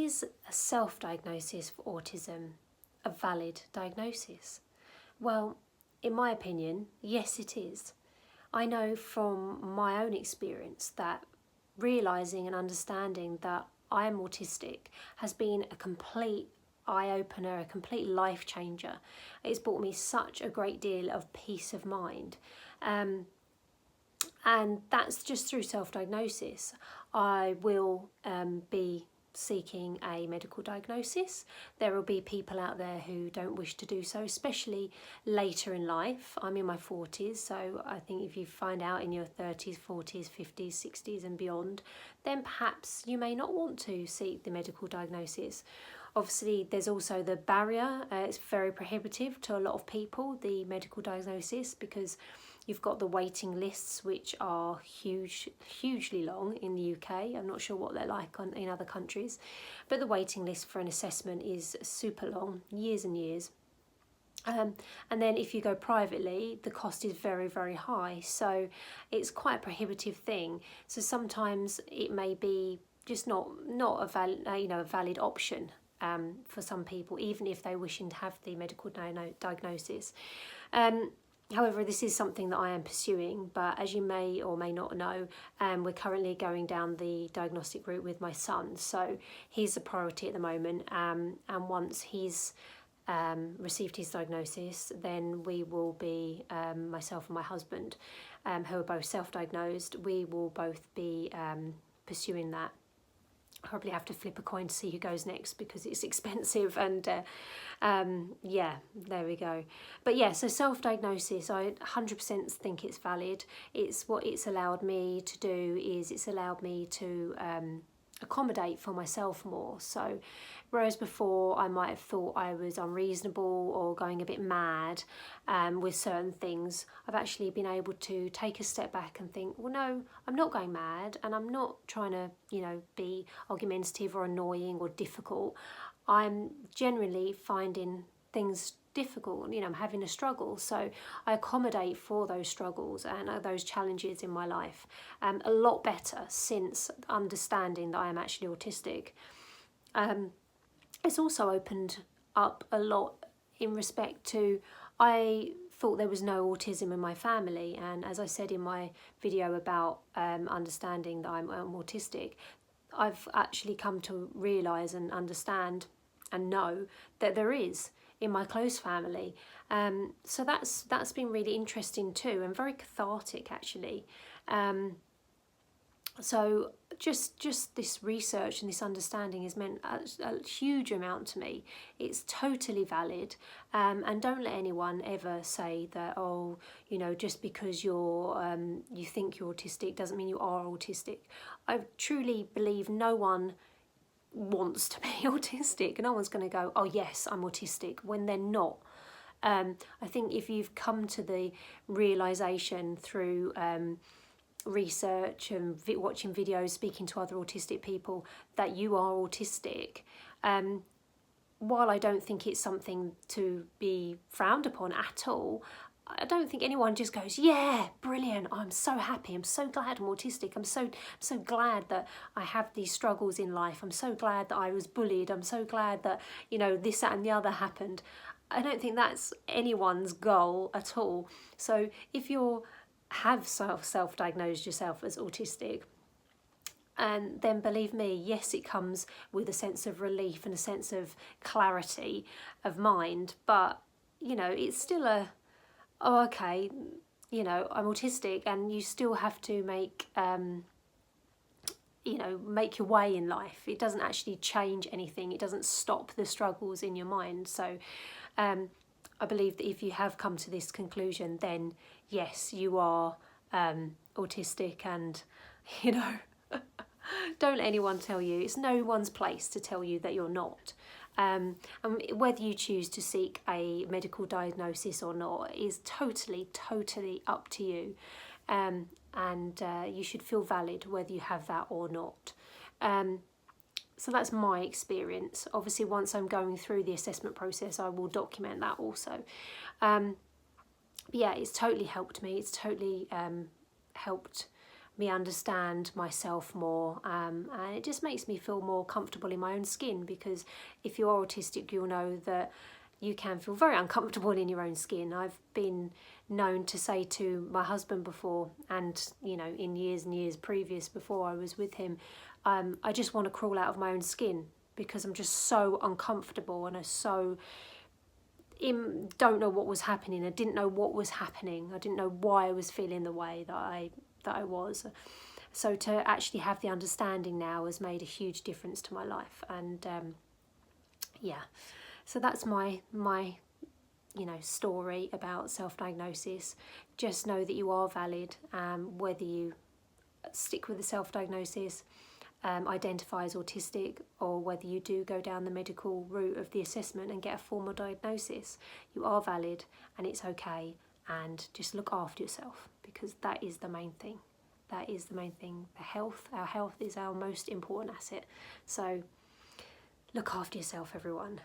is a self-diagnosis for autism a valid diagnosis? Well, in my opinion, yes it is. I know from my own experience that realising and understanding that I am autistic has been a complete eye-opener, a complete life changer. It's brought me such a great deal of peace of mind. And that's just through self-diagnosis. I will be seeking a medical diagnosis. There will be people out there who don't wish to do so, especially later in life. I'm in my 40s, so I think if you find out in your 30s, 40s, 50s, 60s and beyond, then perhaps you may not want to seek the medical diagnosis. Obviously, there's also the barrier. It's very prohibitive to a lot of people, the medical diagnosis, because you've got the waiting lists, which are hugely long in the UK. I'm not sure what they're like in other countries, but the waiting list for an assessment is super long, years and years. And then if you go privately, the cost is very, very high. So it's quite a prohibitive thing. So sometimes it may be just not a valid option for some people, even if they're wishing to have the medical diagnosis. However, this is something that I am pursuing, but as you may or may not know, we're currently going down the diagnostic route with my son. So he's a priority at the moment, and once he's received his diagnosis, then we will be, myself and my husband, who are both self-diagnosed, we will both be pursuing that. Probably have to flip a coin to see who goes next because it's expensive, and yeah, there we go. But yeah, so self-diagnosis, I 100% think it's valid. It's what it's allowed me to do is it's allowed me to accommodate for myself more. So whereas before I might have thought I was unreasonable or going a bit mad with certain things, I've actually been able to take a step back and think, well, no, I'm not going mad, and I'm not trying to, be argumentative or annoying or difficult. I'm generally finding things difficult, I'm having a struggle, so I accommodate for those struggles and those challenges in my life a lot better since understanding that I am actually autistic. It's also opened up a lot in respect to, I thought there was no autism in my family, and as I said in my video about understanding that I'm autistic, I've actually come to realise and understand and know that there is in my close family. So that's been really interesting too, and very cathartic actually. So just this research and this understanding has meant a huge amount to me. It's totally valid, and don't let anyone ever say that, oh, just because you think you're autistic doesn't mean you are autistic. I truly believe no one wants to be autistic. No one's going to go, oh yes, I'm autistic, when they're not. I think if you've come to the realisation through research and watching videos, speaking to other autistic people, that you are autistic, while I don't think it's something to be frowned upon at all, I don't think anyone just goes, yeah, brilliant, I'm so happy, I'm so glad I'm autistic, I'm so glad that I have these struggles in life, I'm so glad that I was bullied, I'm so glad that, this, that and the other happened. I don't think that's anyone's goal at all. So if you have self-diagnosed yourself as autistic, and then believe me, yes, it comes with a sense of relief and a sense of clarity of mind, but, it's still oh, okay, I'm autistic, and you still have to make your way in life. It doesn't actually change anything. It doesn't stop the struggles in your mind. So I believe that if you have come to this conclusion, then yes, you are autistic, and, don't let anyone tell you. It's no one's place to tell you that you're not. And whether you choose to seek a medical diagnosis or not is totally up to you. And you should feel valid whether you have that or not. So that's my experience. Obviously, once I'm going through the assessment process, I will document that also. But yeah, it's totally helped me. It's totally helped me understand myself more, and it just makes me feel more comfortable in my own skin, because if you are autistic, you'll know that you can feel very uncomfortable in your own skin. I've been known to say to my husband before, and you know, in years and years previous before I was with him, I just want to crawl out of my own skin because I'm just so uncomfortable, and don't know what was happening. I didn't know what was happening. I didn't know why I was feeling the way that I was. So to actually have the understanding now has made a huge difference to my life. And yeah, so that's my story about self-diagnosis. Just know that you are valid, whether you stick with the self-diagnosis, identify as autistic, or whether you do go down the medical route of the assessment and get a formal diagnosis. You are valid, and it's okay, and just look after yourself, because that is the main thing. That is the main thing. Our health is our most important asset. So look after yourself, everyone.